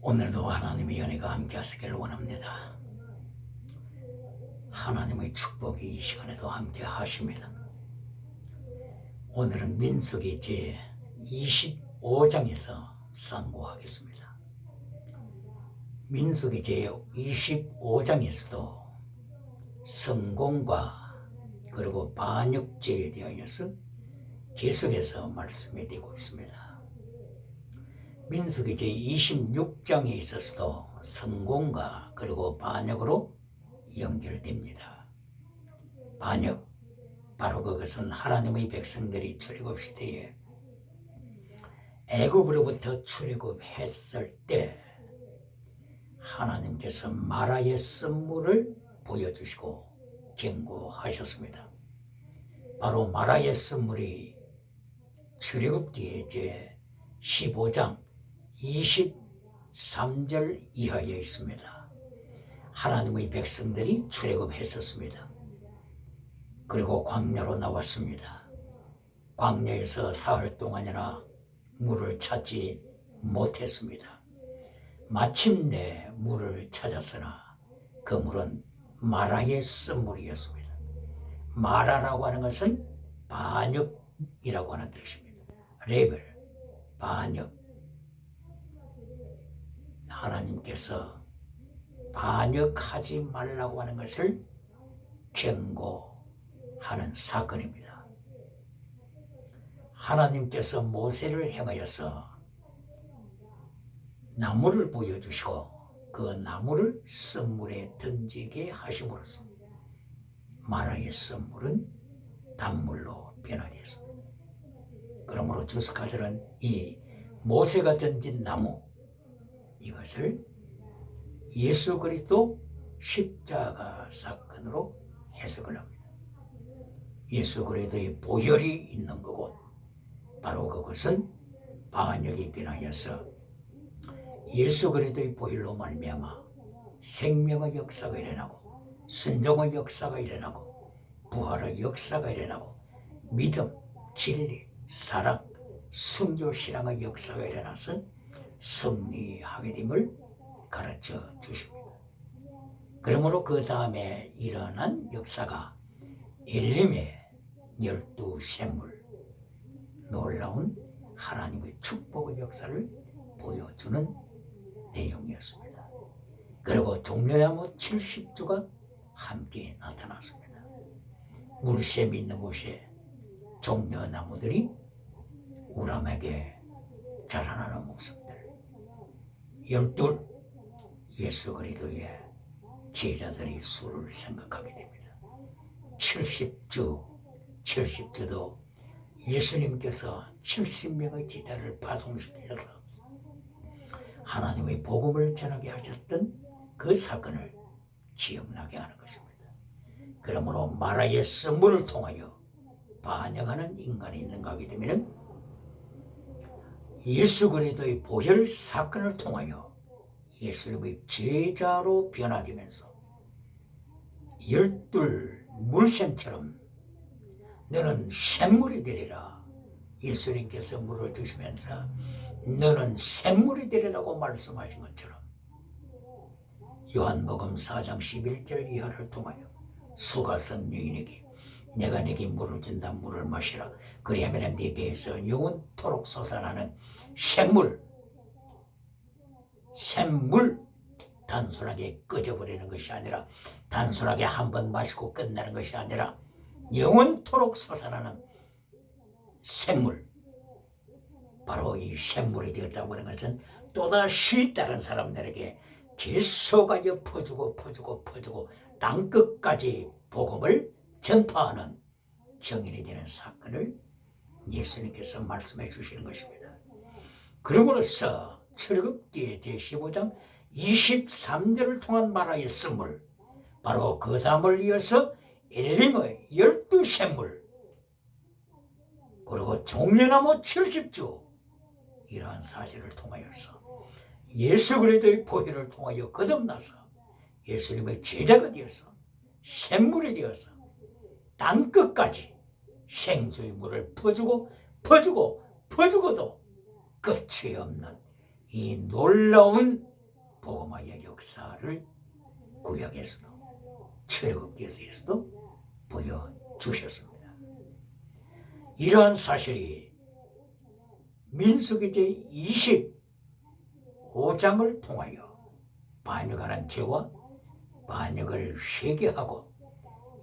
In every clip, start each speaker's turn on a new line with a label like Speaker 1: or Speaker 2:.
Speaker 1: 오늘도 하나님의 은혜가 함께 하시기를 원합니다. 하나님의 축복이 이 시간에도 함께 하십니다. 오늘은 민수기 제 25장에서 상고하겠습니다. 민수기 제 25장에서도 성공과 그리고 반역죄에 대하여서 계속해서 말씀해 드리고 있습니다. 민수기 제 26장에 있어서도 성공과 그리고 반역으로 연결됩니다. 반역, 바로 그것은 하나님의 백성들이 출애굽 시대에 애굽으로부터 출애굽했을 때 하나님께서 마라의 쓴물을 보여주시고 경고하셨습니다. 바로 마라의 쓴물이 출애굽기에 제 15장 23절 이하에 있습니다. 하나님의 백성들이 출애굽했었습니다. 그리고 광야로 나왔습니다. 광야에서 사흘 동안이나 물을 찾지 못했습니다. 마침내 물을 찾았으나 그 물은 마라의 쓴물이었습니다. 마라라고 하는 것은 반역이라고 하는 뜻입니다. 레벨, 반역. 하나님께서 반역하지 말라고 하는 것을 경고하는 사건입니다. 하나님께서 모세를 향하여서 나무를 보여주시고 그 나무를 쓴물에 던지게 하심으로써 마라의 쓴물은 단물로 변화되었습니다. 그러므로 주석가들은 이 모세가 던진 나무, 이것을 예수 그리스도 십자가 사건으로 해석을 합니다. 예수 그리스도의 보혈이 있는 그곳, 바로 그것은 반역이 변하여서 예수 그리스도의 보혈로 말미암아 생명의 역사가 일어나고 순종의 역사가 일어나고 부활의 역사가 일어나고 믿음, 진리, 사랑, 순교 신앙의 역사가 일어나서 승리하게 됨을 가르쳐 주십니다. 그러므로 그 다음에 일어난 역사가 엘림의 12샘물, 놀라운 하나님의 축복의 역사를 보여주는 내용이었습니다. 그리고 종려나무 70주가 함께 나타났습니다. 물샘이 있는 곳에 종려나무들이 우람하게 자라나는 모습들. 12 예수 그리스도의 제자들이 수를 생각하게 됩니다. 70주도 예수님께서 70명의 제자를 파송시켜서 하나님의 복음을 전하게 하셨던 그 사건을 기억나게 하는 것입니다. 그러므로 마라의 쓴물을 통하여 반역하는 인간이 있는가 하게 되면 예수 그리스도의 보혈 사건을 통하여 예수님의 제자로 변화되면서 12 물샘처럼 너는 샘물이 되리라. 예수님께서 물을 주시면서 너는 샘물이 되리라고 말씀하신 것처럼 요한복음 4장 11절 이하를 통하여 수가성 여인에게 내가 네게 물을 준다. 물을 마시라. 그리하면 네 배에서 영원토록 솟아나는 샘물, 단순하게 꺼져버리는 것이 아니라 단순하게 한 번 마시고 끝나는 것이 아니라 영원토록 솟아나는 샘물, 바로 이 샘물이 되었다고 하는 것은 또다시 다른 사람들에게 계속하여 퍼주고 땅끝까지 복음을 전파하는 정인이 되는 사건을 예수님께서 말씀해 주시는 것입니다. 그러므로서 출애굽기 제15장 23절을 통한 마라의 쓴물, 바로 그 다음을 이어서 엘림의 12샘물, 그리고 종려나무 70주, 이러한 사실을 통하여서 예수 그리스도의 보혈을 통하여 거듭나서 예수님의 제자가 되어서 샘물이 되어서 땅끝까지 생수의 물을 퍼주고도 끝이 없는 이 놀라운 복음화의 역사를 구약에서도 출애굽기에서도 보여주셨습니다. 이러한 사실이 민수기 제25장을 통하여 반역하는 죄와 반역을 회개하고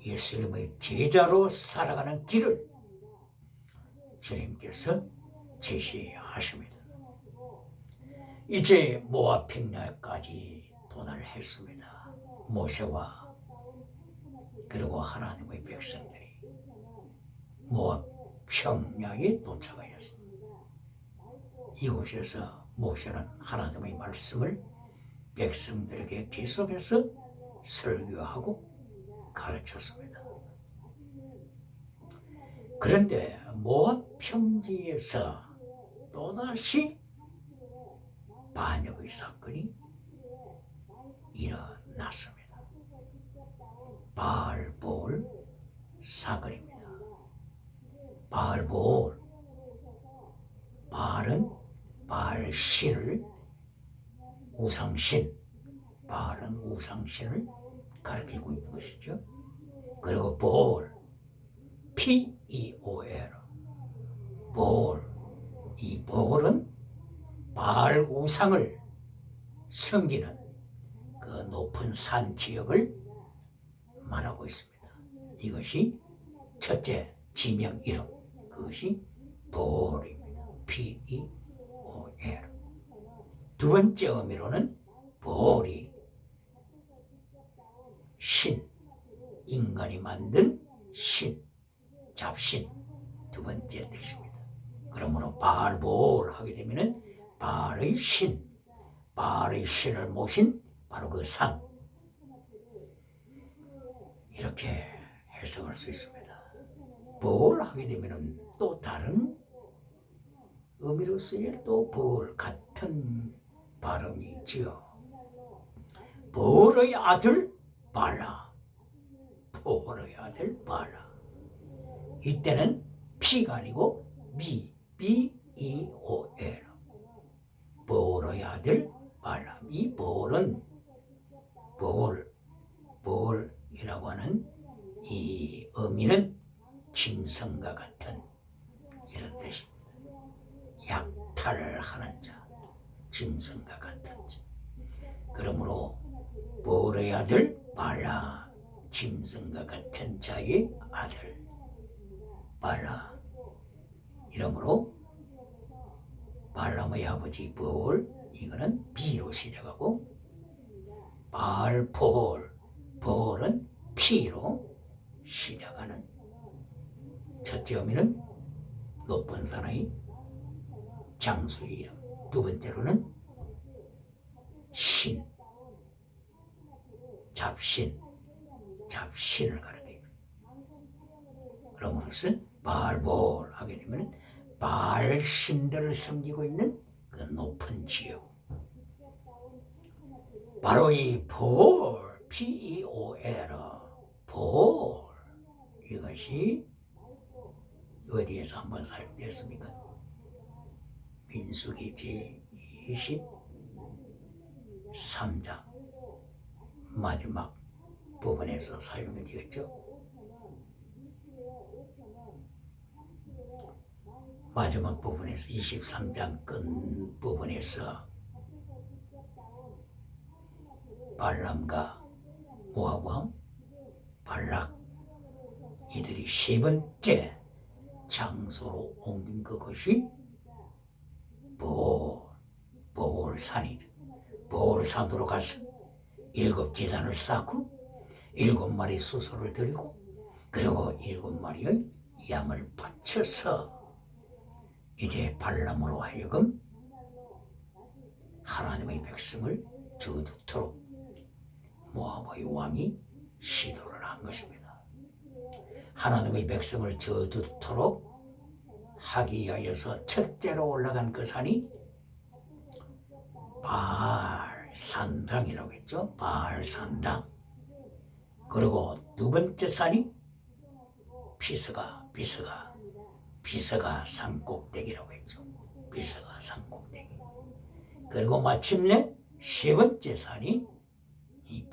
Speaker 1: 예수님의 제자로 살아가는 길을 주님께서 제시하십니다. 이제 모압 평야까지 도달했습니다. 모세와 그리고 하나님의 백성들이 모압 평야에 도착하였습니다. 이곳에서 모세는 하나님의 말씀을 백성들에게 계속해서 설교하고 가르쳤습니다. 그런데 모압 평지에서 또다시 반역의 사건이 일어났습니다. 바알볼 사건입니다. 바알볼, 바알은 바알신을 우상신, 바알은 우상신을 가리키고 있는 것이죠. 그리고 볼, P-E-O-L, 볼, 이 볼은 바알 우상을 섬기는 그 높은 산 지역을 말하고 있습니다. 이것이 첫째 지명 이름, 그것이 볼입니다. P-E-O-L. 두 번째 의미로는 볼이 신, 인간이 만든 신, 잡신, 두 번째 뜻입니다. 그러므로 바알볼 하게 되면은 바알의 신, 바알의 신을 모신 바로 그 산, 이렇게 해석할 수 있습니다. 볼 하게 되면은 또 다른 의미로서의 또 볼 같은 발음이 있지요. 볼의 아들 발라, 볼의 아들 발라. 이때는 P가 아니고 B-E-O-L. 볼의 아들 발라. 이 볼은 볼이라고 하는 이 의미는 짐승과 같은 이런 뜻입니다. 약탈하는 자, 짐승과 같은 자. 그러므로 볼의 아들 발라, 짐승과 같은 자의 아들 발라. 이러므로 발람의 아버지 볼, 이거는 B로 시작하고 바알볼, 볼은 P로 시작하는 첫째 의미는 높은 산의 장수의 이름, 두 번째로는 신, 잡신을 가리켜요. 그러므로서 바알볼 하게 되면 바알 신들을 섬기고 있는 그 높은 지역, 바로 이 볼, P-E-O-L, 볼, 이것이 어디에서 한번 사용되었습니까? 민수기 제23장 마지막 부분에서 사용이 되었죠. 마지막 부분에서 23장 끝 부분에서 발람과 모압 왕 발락, 이들이 세 번째 장소로 옮긴 그것이 볼산이죠. 볼산으로 가서 7 제단을 쌓고 7마리 수소를 드리고 그리고 7마리의 양을 바쳐서 이제 발람으로 하여금 하나님의 백성을 저주토록 모압의 왕이 시도를 한 것입니다. 하나님의 백성을 저주토록 하기 위하여서 첫째로 올라간 그 산이 바알산당이라고 했죠. 바알산당. 그리고 두 번째 산이 비스가 산꼭대기라고 했죠. 비스가 산꼭대기. 그리고 마침내 세 번째 산이 이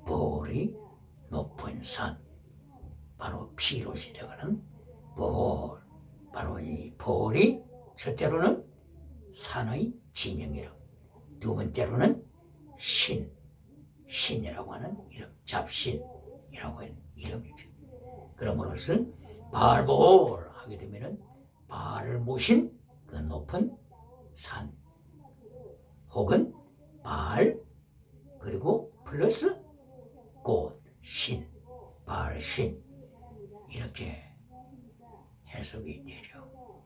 Speaker 1: 볼이 높은 산, 바로 피로 시작하는 볼, 바로 이 볼이 첫째로는 산의 지명이라, 두 번째로는 신이라고 하는 이름, 잡신이라고 하는 이름이죠. 그러므로써 바알볼 하게 되면은 바알을 모신 그 높은 산, 혹은 바알 그리고 플러스 꽃, 바알신, 이렇게 해석이 되죠.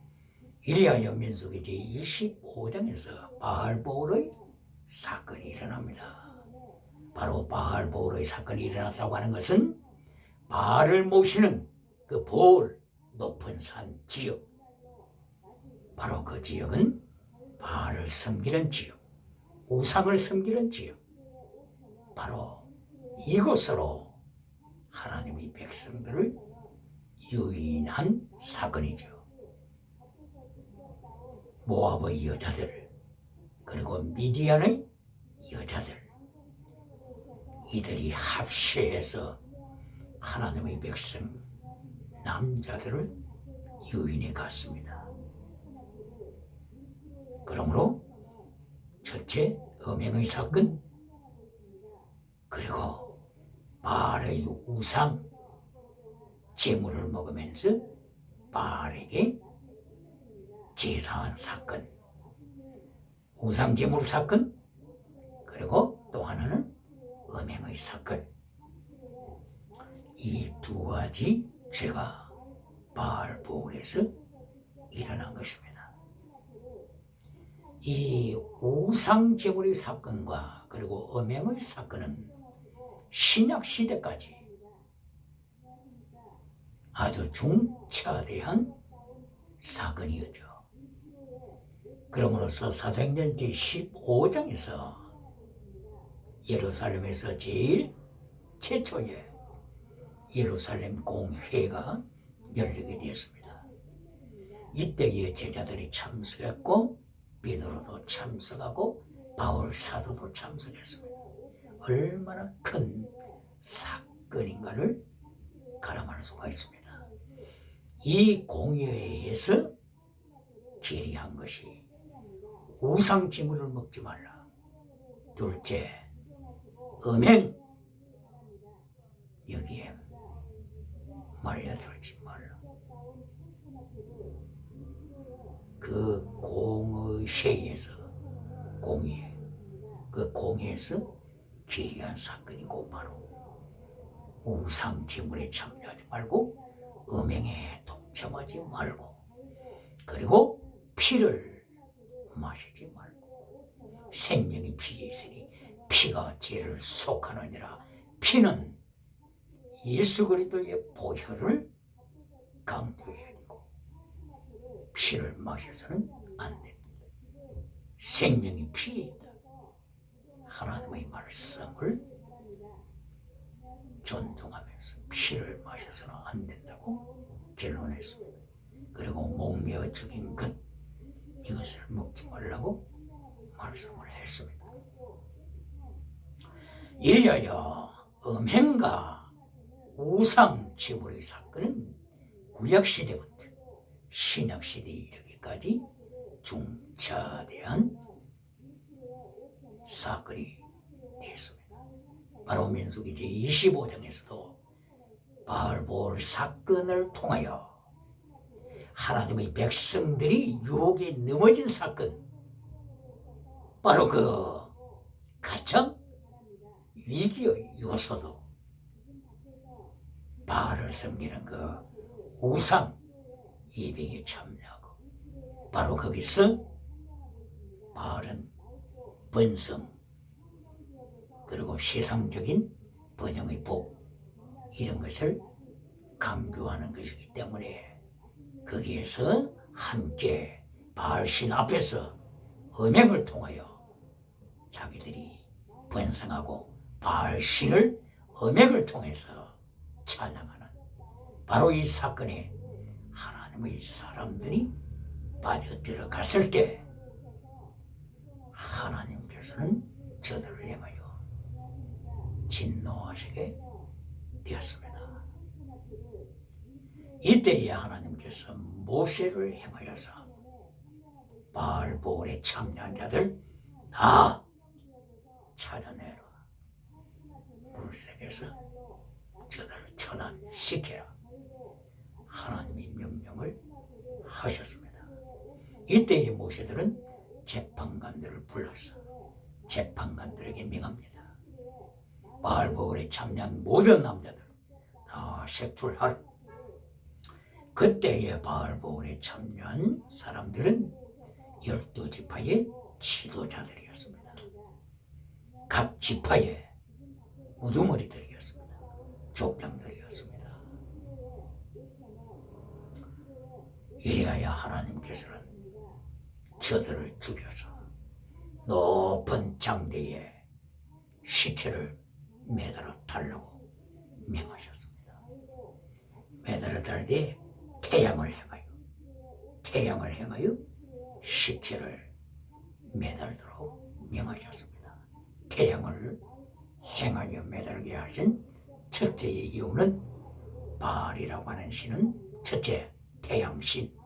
Speaker 1: 이리하여 민수기 제25장에서 바알볼의 사건이 일어납니다. 바로 바알볼의 사건이 일어났다고 하는 것은 바알을 모시는 그 볼, 높은 산 지역, 바로 그 지역은 바알을 섬기는 지역, 우상을 섬기는 지역, 바로 이곳으로 하나님의 백성들을 유인한 사건이죠. 모압의 여자들, 그리고 미디안의 여자들, 이들이 합세해서 하나님의 백성 남자들을 유인해 갔습니다. 그러므로 첫째, 음행의 사건, 그리고 바알의 우상 제물을 먹으면서 바알에게 제사한 사건, 우상 제물 사건, 그리고 또 하나는 음행의 사건. 이 두 가지 죄가 바알볼에서 일어난 것입니다. 이 우상 제물의 사건과 그리고 음행의 사건은 신약 시대까지 아주 중차대한 사건이었죠. 그러므로서 사도행전 제15장에서 예루살렘에서 제일 최초의 예루살렘 공회가 열리게 되었습니다. 이때의 제자들이 참석했고 베드로도 참석하고 바울 사도도 참석했습니다. 얼마나 큰 사건인가를 가늠할 수가 있습니다. 이 공회에서 결의한 것이 우상 제물을 먹지 말라. 둘째, 음행, 여기에 말려들지 말라. 그 공회에서 그 공회에서 결의한 사건이고 바로 우상 제물에 참여하지 말고 음행에 동참하지 말고, 그리고 피를 마시지 말고, 생명이 피에 있으니 피가 죄를 속하느니라. 피는 예수 그리스도의 보혈을 강조해야 되고 피를 마셔서는 안 됩니다. 생명이 피에 있다. 하나님의 말씀을 존중하면서 피를 마셔서는 안 된다고 결론했습니다. 그리고 목매어 죽인 것, 이것을 먹지 말라고 말씀을 했습니다. 이리하여 음행과 우상 제물의 사건은 구약시대부터 신약시대에 이르기까지 중차대한 사건이 되었습니다. 바로 민수기 제25장에서도 바알볼 사건을 통하여 하나님의 백성들이 유혹에 넘어진 사건, 바로 그 가장 위기의 요소도 바알을 섬기는 그 우상 예배에 참여하고, 바로 거기서 바알은 번성, 그리고 세상적인 번영의 복, 이런 것을 강조하는 것이기 때문에 거기에서 함께 바알신 앞에서 음행을 통하여 자기들이 번성하고 바알신을 음행을 통해서 찬양하는 바로 이 사건에 하나님의 사람들이 빠져들어갔을 때 하나님께서는 저들을 향하여 진노하시게 되었습니다. 이때에 하나님께서 모세를 행하여서 바알보올에 참여한 자들 다 찾아내라. 물색에서 저들을 처단시켜라. 하나님이 명령을 하셨습니다. 이때의 모세들은 재판관들을 불러서 재판관들에게 명합니다. 바알보올에 참여한 모든 남자들 다 색출하라. 그때의 바알보올에 참여한 사람들은 12지파의 지도자들이었습니다. 각 지파의 우두머리들이었습니다. 족장들이었습니다. 이래야 하나님께서는 저들을 죽여서 높은 장대에 시체를 매달아 달라고 명하셨습니다. 매달아 달되 태양을 행하여 시체를 매달도록 명하셨습니다. 태양을 행하여 매달게 하신 첫째의 이유는 바알이라고 하는 신은 첫째 태양신,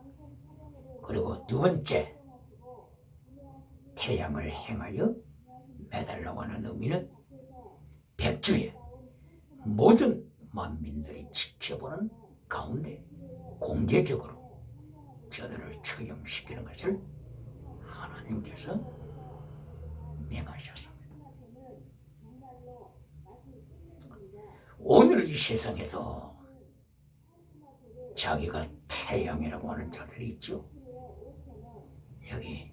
Speaker 1: 그리고 두 번째 태양을 행하여 매달라고 하는 의미는 백주에 모든 만민들이 지켜보는 가운데 공개적으로 저들을 처형시키는 것을 하나님께서 명하셨습니다. 오늘 이 세상에도 자기가 태양이라고 하는 자들이 있죠. 여기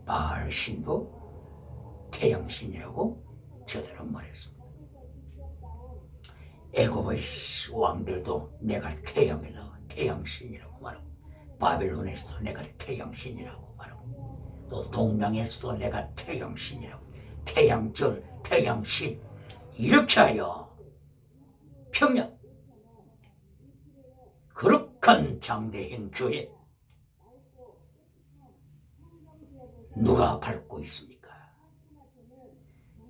Speaker 1: 바알 신도 태양신이라고 저들은 말했습니다. 애굽의 왕들도 내가 태양신이라고 말하고, 바벨론에서도 내가 태양신이라고 말하고, 또 동양에서도 내가 태양신이라고, 태양절, 태양신 이렇게 하여 평양 거룩한 장대행 교회 누가 밟고 있습니까?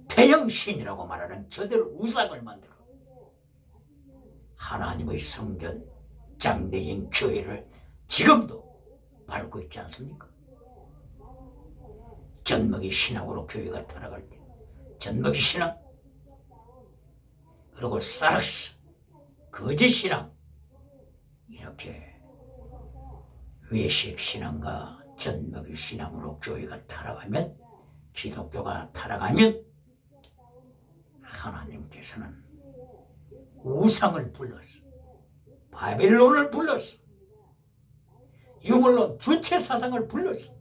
Speaker 1: 태양신이라고 말하는 저들 우상을 만들어 하나님의 성전 장대행 교회를 지금도 밟고 있지 않습니까? 젖먹이 신앙으로 교회가 타락할 때 젖먹이 신앙, 그리고 사락스 거짓 신앙, 이렇게 외식 신앙과 젖먹이 신앙으로 교회가 타락하면, 기독교가 타락하면 하나님께서는 우상을 불렀어, 바벨론을 불렀어, 유물론 주체 사상을 불렀어.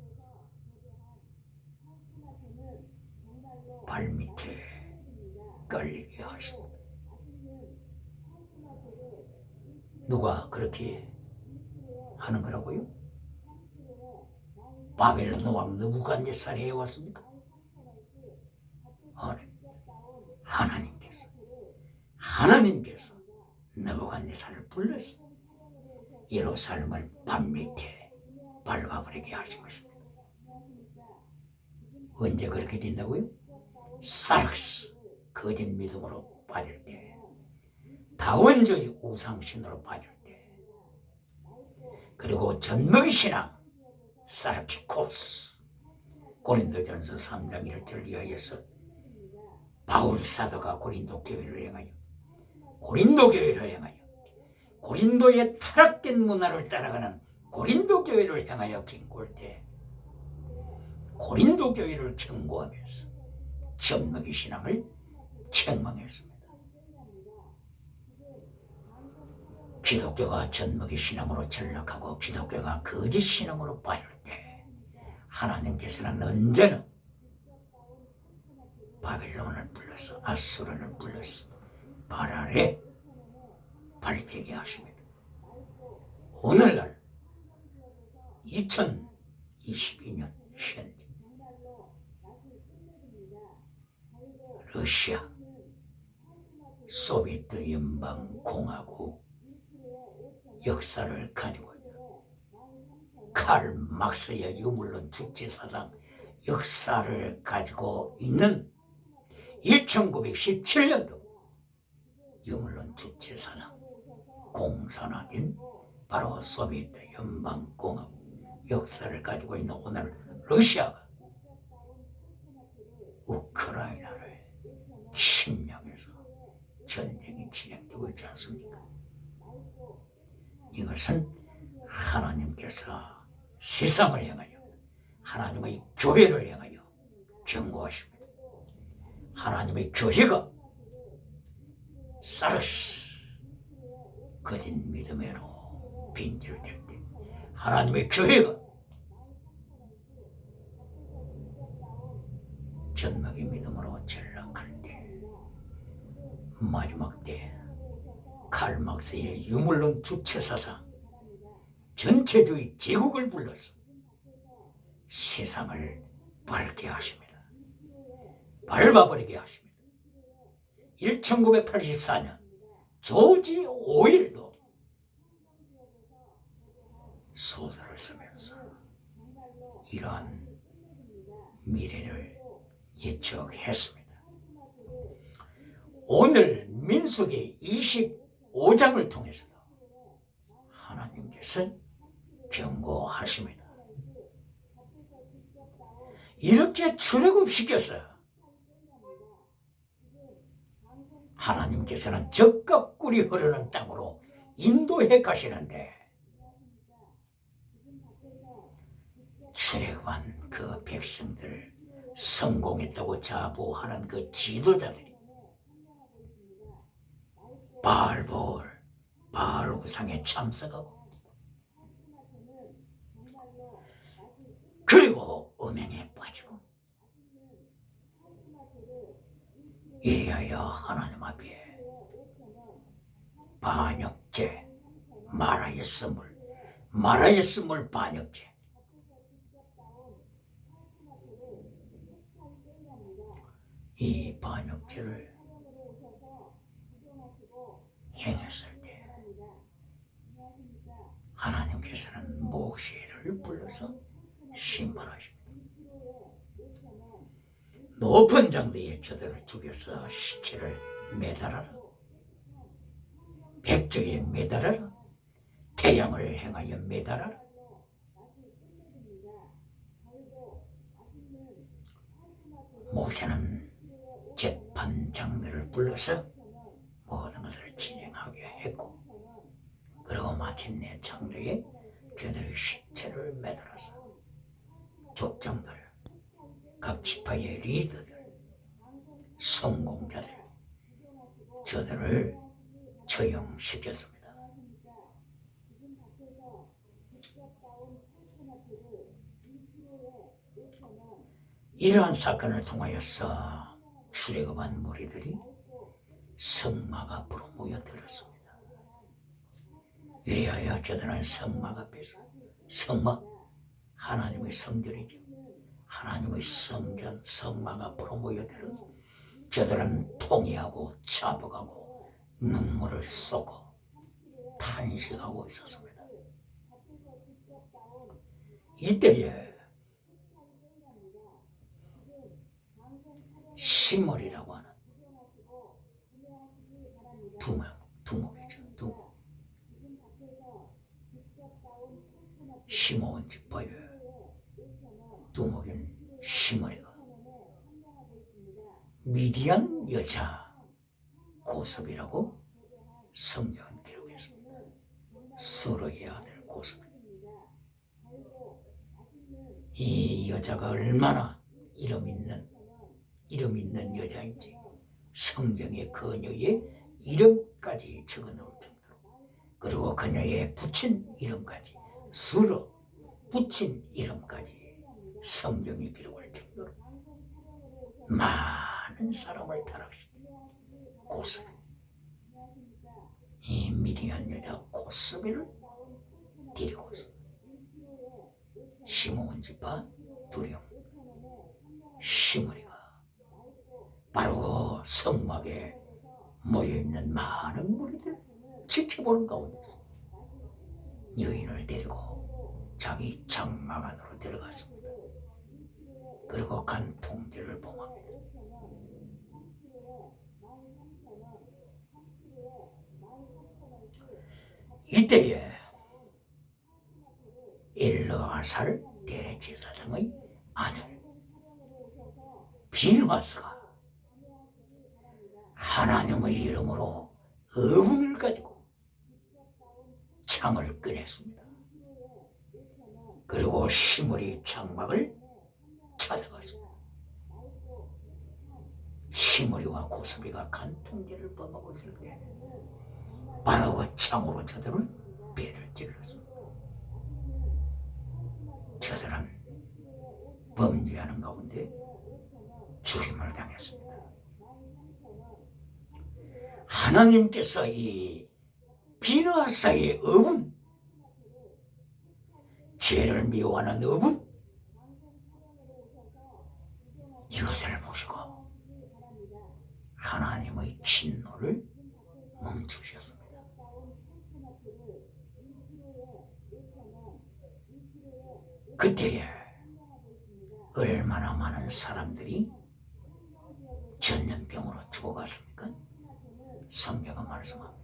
Speaker 1: 발밑에 걸리게 하시고, 누가 그렇게 하는 거라고요? 바벨론 왕 느부갓네살이 해왔습니까? 하나님께서 느부갓네살을 불렀어. 예루살렘을 밤밑에 밟아버리게 하신 것입니다. 언제 그렇게 된다고요? 사락스 거짓 믿음으로 빠질 때, 다원주의 우상신으로 빠질 때, 그리고 젖먹이 신앙 사르키코스, 고린도전서 3장 1절 이하에서 바울 사도가 고린도 교회를 향하여 고린도의 타락된 문화를 따라가는 고린도 교회를 향하여 경고할 때, 고린도 교회를 경고하면서 젖먹이 신앙을 책망했습니다. 기독교가 젖먹이 신앙으로 전락하고 기독교가 거짓 신앙으로 빠질 때, 하나님께서는 언제나 바벨론을 불러서, 아수르를 불러서 발 아래 밟히게 하십니다. 오늘날 2022년 현재 러시아 소비에트 연방공화국 역사를 가지고 있는 칼 막스의 유물론 주체사상 역사를 가지고 있는 1917년도 유물론 주체사나 공산화된 바로 소비에트 연방공화국 역사를 가지고 있는 오늘 러시아가 우크라이나를 침략해서 전쟁이 진행되고 있지 않습니까? 이것은 하나님께서 세상을 향하여 하나님의 교회를 향하여 경고하십니다. 하나님의 교회가 사르스 거짓 믿음으로 빈절될 때, 하나님의 교회가 전막의 믿음으로 전락할 때, 마지막 때 칼 막스의 유물론 주체사상 전체주의 제국을 불러서 세상을 밝게 하십니다. 밟아버리게 하십니다. 1984년 조지 오일도 소설을 쓰면서 이러한 미래를 예측했습니다. 오늘 민수기 25장을 통해서도 하나님께서 경고하십니다. 이렇게 출애굽시켜서 하나님께서는 젖과 꿀이 흐르는 땅으로 인도해 가시는데 출애굽한 그 백성들, 성공했다고 자부하는 그 지도자들이 바알 우상에 참석하고 그리고 음행에 빠지고 이리하여 하나님 앞에 반역죄, 말하였음을 반역죄, 이 반역죄를 행했을 때 하나님께서는 모세를 불러서 심판하십니다. 높은 장대에 저들을 죽여서 시체를 매달아라, 백조에 매달아라, 태양을 행하여 매달아라. 모세는 재판 장들을 불러서 모든 것을 진행하게 했고, 그리고 마침내 장로에 그들의 시체를 매달아서 족장들, 각 지파의 리더들, 성공자들, 저들을 처형시켰습니다. 이러한 사건을 통하여서 출애굽한 무리들이 성막 앞으로 모여들었습니다. 이리하여 저들은 성막 앞에서, 성막, 하나님의 성전이죠. 하나님의 성전, 성막 앞으로 모여들은 저들은 통회하고 자복하고 눈물을 쏟고 탄식하고 있었습니다. 이때에 시므리라고 하는 두목이죠. 두목. 시므온 지파의 두목인 시므리가 미디안 여자 고섭이라고 성경은 기록했습니다. 수르의 아들 고섭. 이 여자가 얼마나 이름 있는 여자인지 성경에 그녀의 이름까지 적어놓을 정도로, 그리고 그녀의 붙인 이름까지, 수르 붙인 이름까지 성경이 기록할 정도로 많은 사람을 타락시킨 고섭, 이 미디안 여자 고섭이를 데리고서 시므온 지파 두령 시므리가 바로 성막에 모여있는 많은 무리들 지켜보는 가운데서 여인을 데리고 자기 장막 안으로 들어갔습니다. 그리고 그리고 간통죄를 범합니다. 이때에 엘르아살 대제사장의 아들 비느하스가 하나님의 이름으로 어분을 가지고 창을 꺼냈습니다. 그리고 시므리 장막을 찾아갔습니다. 시므리와 고스비가 간통죄를 범하고 있을 때 바로 그 창으로 저들을 배를 찔렀습니다. 저들은 범죄하는 가운데 죽임을 당했습니다. 하나님께서 이 비느하사의 어분, 죄를 미워하는 어분, 이것을 보시고 하나님의 진노를 멈추셨습니다. 그때에 얼마나 많은 사람들이 전염병으로 죽어갔습니까? 성경은 말씀합니다.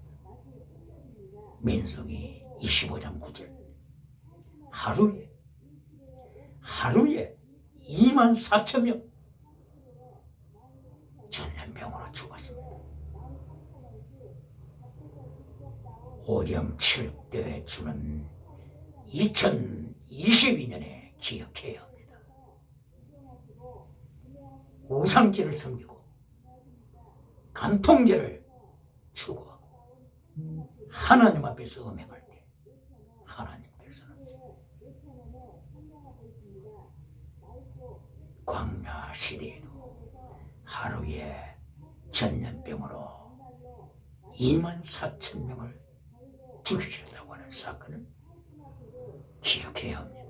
Speaker 1: 민수기 25장 9절 하루에 24,000명 전염병으로 죽었습니다. 오령 7대 주는 2022년에 기억해야 합니다. 우상죄를 섬기고 간통죄를 추구하고 하나님 앞에서 음행할 때 하나님께서는 광야 시대에도 하루에 전염병으로 24,000명을 죽이셨다고 하는 사건을 기억해야 합니다.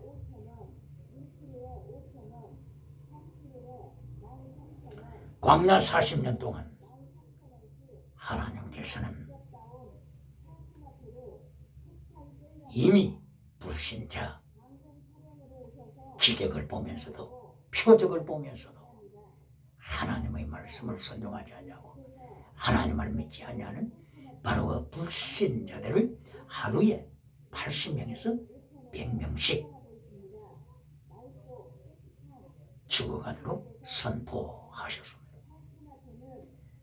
Speaker 1: 광야 40년 동안 하나님께서는 이미 불신자 기적을 보면서도 표적을 보면서도 하나님의 말씀을 순종하지 않냐고 하나님을 믿지 않냐는 바로 그 불신자들을 하루에 80명에서 100명씩 죽어가도록 선포하셨습니다.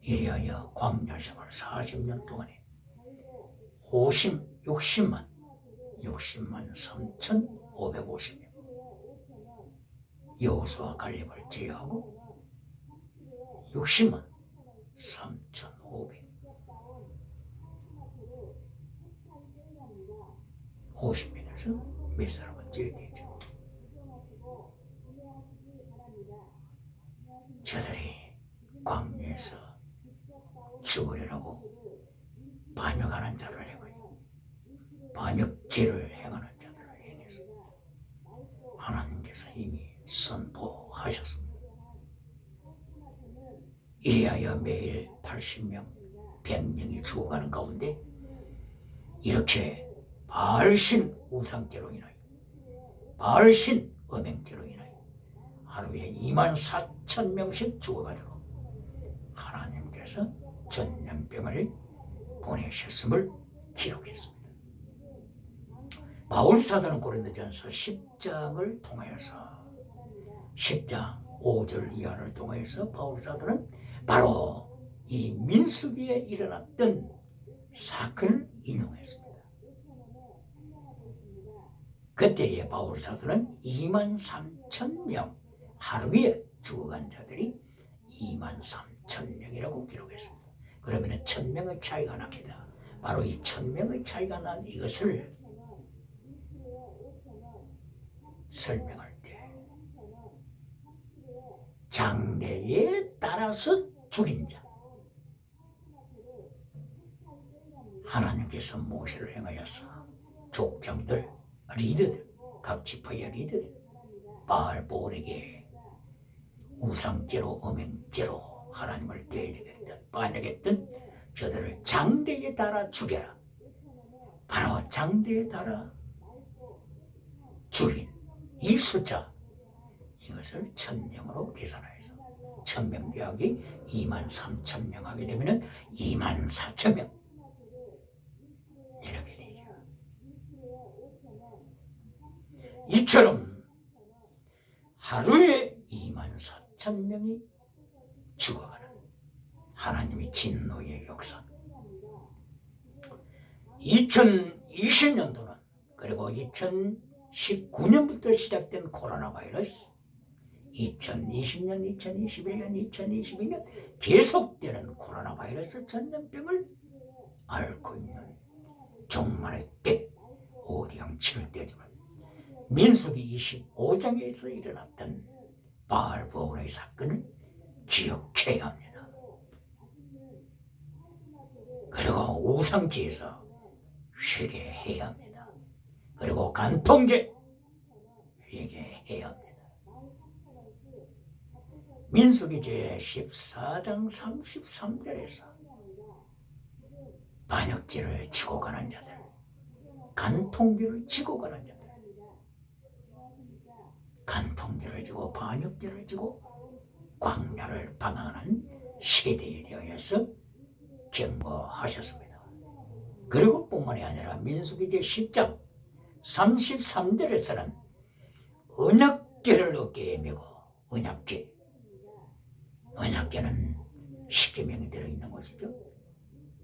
Speaker 1: 이리하여 광야 생활 40년 동안에 60만 3,550명 여호수아 갈렙을 제외하고 60만 3,500 50명에서 몇 사람은 제외되죠. 저들이 광야에서 죽으려고 반역하는 자를 행하여 반역죄를 행하는 자들을 행해서 하나님께서 이미 선포하셨습니다. 이리하여 매일 80명, 100명이 죽어가는 가운데 이렇게 바알신 우상죄로 인하여 바알신 음행죄로 인하여 하루에 24,000명씩 죽어가도록 하나님께서 전염병을 보내셨음을 기록했습니다. 바울 사도는 고린도전서 10장을 통하여서 10장 5절 이하를 통해서 바울 사도는 바로 이 민수기에 일어났던 사건을 인용했습니다. 그때의 바울 사도는 23,000명 하루에 죽어간 자들이 23,000명이라고 기록했습니다. 그러면 1,000명의 차이가 납니다. 바로 이 1,000명의 차이가 난 이것을 설명할 때 장래에 따라서 죽인 자 하나님께서 모세를 행하여서 족장들, 리더들, 각 지파의 리더들 바알볼에게 우상죄로 음행죄로 하나님을 대적했던 반역했던 저들을 장래에 따라 죽여라. 바로 장래에 따라 죽인 이 숫자 이것을 이것을 1000명으로 계산해서 1000명 대학이 23,000명 하게 되면 24,000명 이렇게 되죠. 이처럼 하루에 24,000명이 죽어가는 하나님의 진노의 역사. 2020년도는 그리고 2019년부터 시작된 코로나 바이러스, 2020년, 2021년, 2022년 계속되는 코로나 바이러스 전염병을 앓고 있는 종말의 때 오디양 칠 때 주는 민수기 25장에서 일어났던 바알부온의 사건을 기억해야 합니다. 그리고 우상제에서 회개해야 합니다. 그리고 간통죄 회개해야 합니다. 민수기 제14장 33절에서 반역죄를 지고 가는 자들, 간통죄를 지고 가는 자들, 간통죄를 지고 반역죄를 지고 광야를 방황하는 세대에 대하여서 경고하셨습니다. 그리고 뿐만이 아니라 민수기 제10장 33절에서는 언약궤를 어깨에 메고, 언약궤는 10계명이 들어있는 것이죠.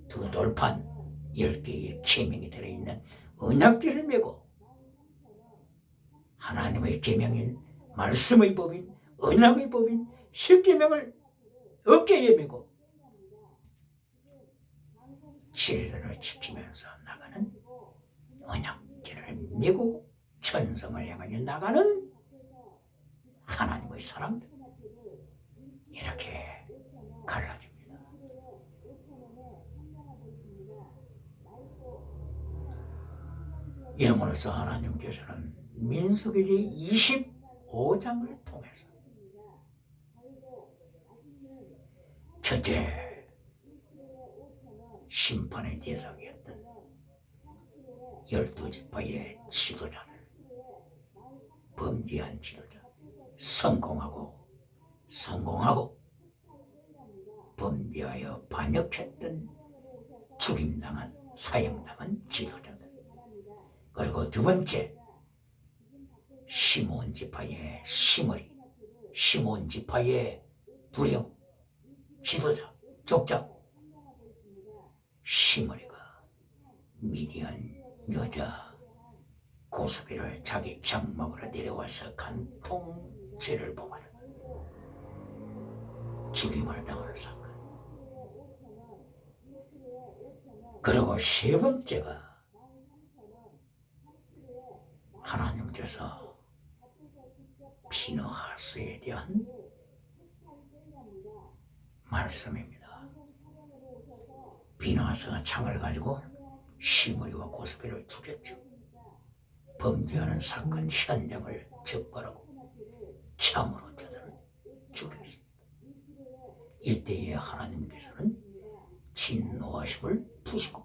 Speaker 1: 두 돌판 10개의 계명이 들어있는 언약궤를 메고 하나님의 계명인 말씀의 법인 언약의 법인 10계명을 어깨에 메고 진리를 지키면서 나가는 언약궤를 메고 천성을 향하여 나가는 하나님의 사람들, 이렇게 갈라집니다. 이름으로써 하나님께서는 민수기 25장을 통해서 첫째, 심판의 대상이었던 12지파의 지도자들, 범죄한 지도자, 성공하고 범죄하여 반역했던 죽임당한, 사형당한 지도자들. 그리고 두 번째, 시몬 지파의 시므리, 시몬 지파의 두령, 지도자, 족장. 시므리가 미디안 여자 고스비를 자기 장막으로 데려와서 간통죄를 범하는 죽임을 당하는 사건. 그리고 세 번째가 하나님께서 비느하스에 대한 말씀입니다. 비느하스가 창을 가지고 시므리와 고스비를 죽였죠. 범죄하는 사건 현장을 적발하고 참으로 저들을 죽였습니다. 이때에 하나님께서는 진노하심을 푸시고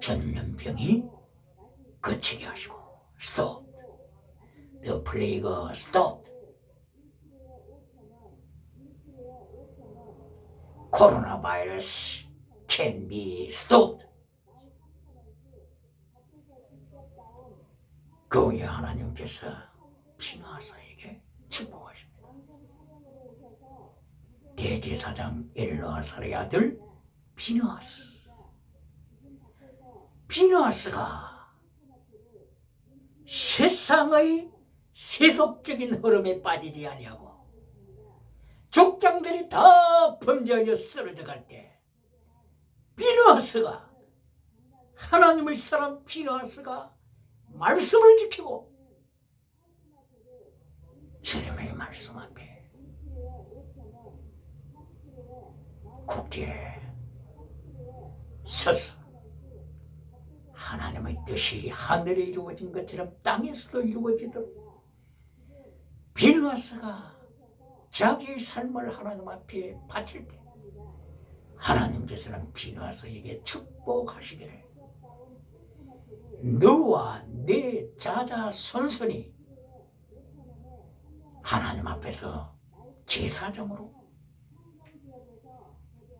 Speaker 1: 전염병이 그치게 하시고 stop. The plague stopped. Coronavirus can be stopped. 그 후에 하나님께서 비느하스에게 축복하십니다. 대제사장 엘르아살의 아들 비느하스가 세상의 세속적인 흐름에 빠지지 아니하고 족장들이 다 범죄하여 쓰러져 갈 때 비느하스가, 하나님의 사람 비느하스가 말씀을 지키고 주님의 말씀 앞에 굳게 서서 하나님의 뜻이 하늘에 이루어진 것처럼 땅에서도 이루어지도록 비느하스가 자기의 삶을 하나님 앞에 바칠 때 하나님께서는 비느하스에게 축복하시기를 너와 내 자자손손이 하나님 앞에서 제사장으로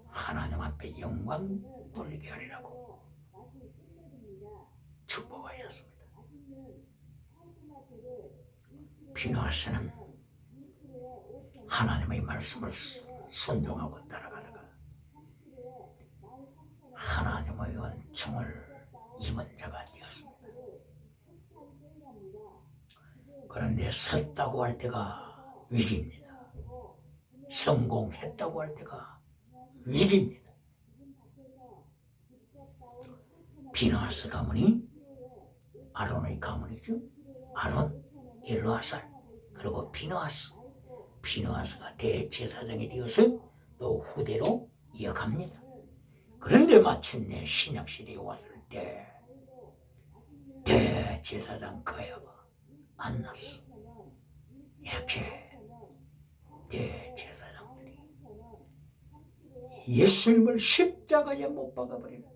Speaker 1: 하나님 앞에 영광 돌리게 하리라고 축복하셨습니다. 비누아스는 하나님의 말씀을 순종하고 따라가다가 하나님의 은총을 입은 자가 되었습니다. 그런데 섰다고 할 때가 위기입니다. 성공했다고 할 때가 위기입니다. 비누아스 가문이 아론의 가문이죠. 아론, 엘르아살, 그리고 비누아스가 대제사장이 되어서 또 후대로 이어갑니다. 그런데 마침내 신약시대에 왔을 때 대제사장 가야가 안 났어. 이렇게 대제사장들이 예수님을 십자가에 못 박아버리는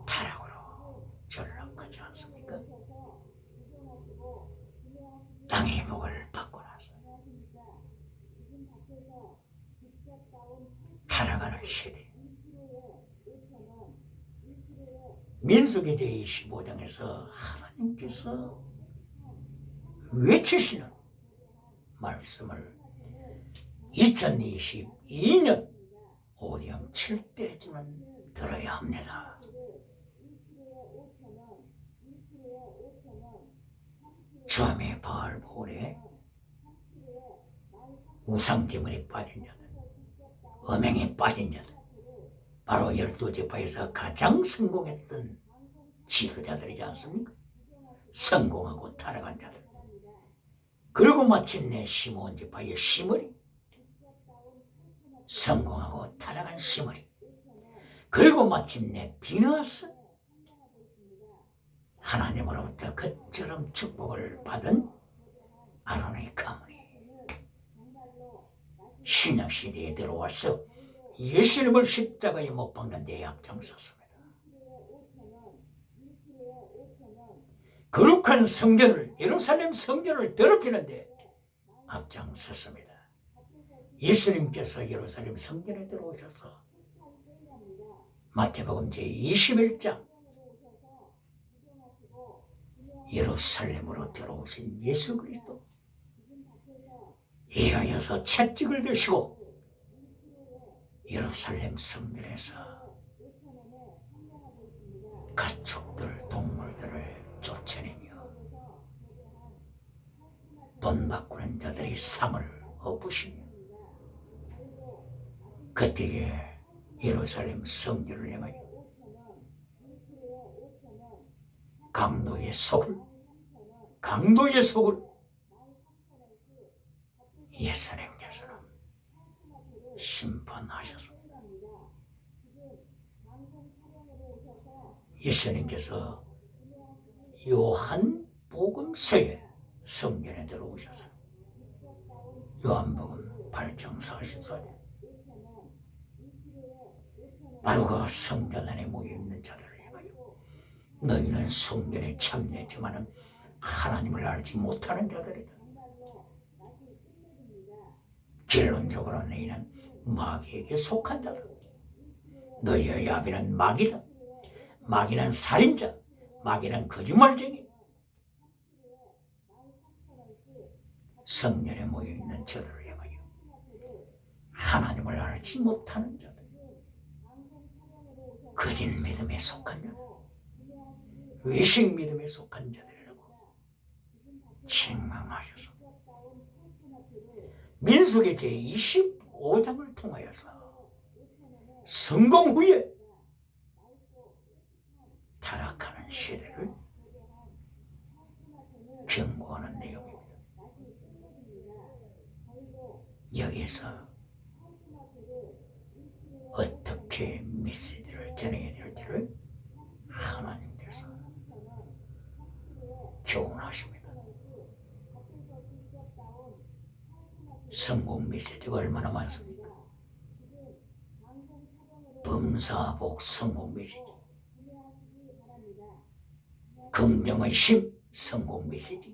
Speaker 1: 타락으로 전락하지 않습니까? 땅의 복을 받고 나서 타락하는 시대. 민수기 제25장에서 하나님께서 외치시는 말씀을 2022년 오령 7대주는 들어야 합니다. 주암의 바알보울에 우상제물에 빠진 자들, 음행에 빠진 자들, 바로 12지파에서 가장 성공했던 지도자들이지 않습니까? 성공하고 타락한 자들. 그리고 마침내 시므온 지파의 시므리, 성공하고 타락한 시므리. 그리고 마침내 비누아스, 하나님으로부터 그처럼 축복을 받은 아론의 가문이 신약시대에 들어와서 예수님을 십자가에 못 박는 데 앞장섰습니다. 거룩한 성전을, 예루살렘 성전을 더럽히는 데 앞장섰습니다. 예수님께서 예루살렘 성전에 들어오셔서 마태복음 제21장 예루살렘으로 들어오신 예수 그리스도, 이하여서 채찍을 드시고 예루살렘 성전에서 가축들, 동물들을 쫓아내며 돈 바꾸는 자들의 상을 엎으시며 그때에 예루살렘 성전을 향하여 강도의 속을 예수님께서는 심판하셨습니다. 예수님께서 요한복음서에 성전에 들어오셔서 요한복음 8장 44절 바로 그 성전 안에 모여있는 자들을 향하여 너희는 성전에 참여했지만 하나님을 알지 못하는 자들이다. 결론적으로 너희는 마귀에게 속한 자다. 너희의 아비는 마귀다. 마귀는 살인자, 마귀는 거짓말쟁이. 성전에 모여있는 저들을 향하여 하나님을 알지 못하는 자들, 거짓 믿음에 속한 자들, 외식 믿음에 속한 자들이라고 책망하셔서 민수기 제25장을 통하여서 성공 후에 타락하는 시대를 경고하는 내용입니다. 여기에서 어떻게 메시지를 전해야 될지를 하나님께서 교훈하십니다. 성공 메시지가 얼마나 많습니까? 금사복 성공 메시지. 긍정의 힘 성공 메시지.